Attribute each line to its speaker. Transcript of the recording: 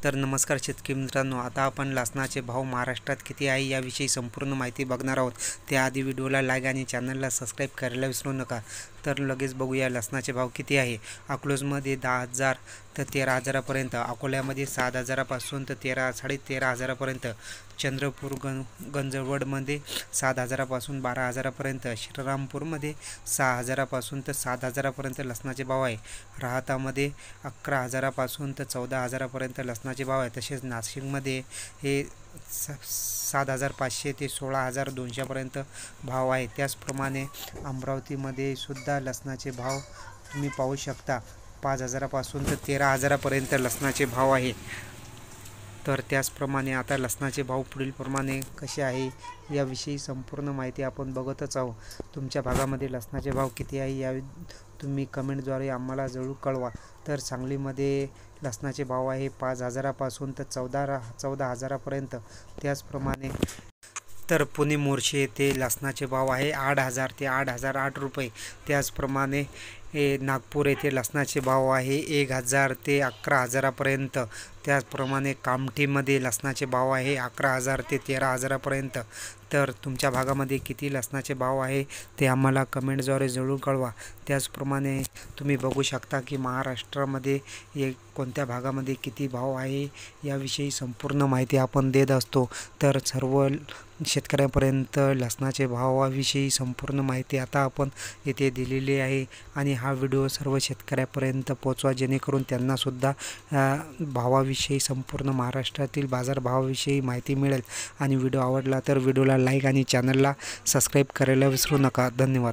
Speaker 1: तर नमस्कार शेतकरी मित्रांनो, आता आपण लसणाचे भाव महाराष्ट्रात किती आहे याविषयी संपूर्ण माहिती बघणार आहोत। त्याआधी व्हिडिओला लाईक आणि चॅनलला सबस्क्राईब करायला विसरू नका। तर लगेच बघूया लसणाचे भाव किती आहे। अकलूजमध्ये 10,000 तर 13,000पर्यंत, अकोल्यामध्ये 7,000पासून तर 13,500-13,000पर्यंत, चंद्रपूर गंजवडमध्ये 7,000पासून 12,000पर्यंत, श्रीरामपूरमध्ये 6,000पासून तर 7,000पर्यंत लसणाचे भाव आहे। राहतामध्ये 11,000पासून तर 14,000पर्यंत लसणाचे भाव आहे। तसेच नाशिकमध्ये हे 7,500 ते 16,200पर्यंत भाव आहे। त्याचप्रमाणे अमरावतीमध्ये सुद्धा लसणाचे भाव तुम्ही पाहू शकता, 5,000पासून तर 13,000पर्यंत लसणाचे भाव आहे। तर त्याचप्रमाणे आता लसणाचे भाव पुढील प्रमाणे कसे आहे याविषयी संपूर्ण माहिती आपण बघतच आहोत। तुमच्या भागामध्ये लसणाचे भाव किती आहे या तुम्ही कमेंटद्वारे आम्हाला जरूर कळवा। तर सांगलीमध्ये लसणाचे भाव आहे 5,000पासून तर 14,000पर्यंत। त्याचप्रमाणे तर पुणे मोर्शी येथे लसणाचे भाव आहे 8,000 ते 8,008 रुपये। त्याचप्रमाणे नागपूर येथे लसणाचे भाव आहे 1,000 ते 11,000पर्यंत। त्याचप्रमाणे कामठीमध्ये लसणाचे भाव आहे 11,000 ते 13,000पर्यंत। तर तुमच्या भागामध्ये किती लसणाचे भाव आहे ते आम्हाला कमेंटद्वारे जरूर कळवा। त्याचप्रमाणे तुम्ही बघू शकता की महाराष्ट्रामध्ये कोणत्या भागामध्ये किती भाव आहे याविषयी संपूर्ण माहिती आपण देत असतो। तर सर्व शेतकऱ्यांपर्यंत लसणाचे भावाविषयी संपूर्ण माहिती आता आपण येथे दिलेली आहे आणि हा व्हिडिओ सर्व शेतकऱ्यांपर्यंत पोहोचवा, जेणेकरून त्यांनासुद्धा भावाविषयी संपूर्ण महाराष्ट्रातील बाजारभावाविषयी माहिती मिळेल। आणि व्हिडिओ आवडला तर व्हिडिओला लाईक आणि चॅनलला सबस्क्राईब करायला विसरू नका। धन्यवाद।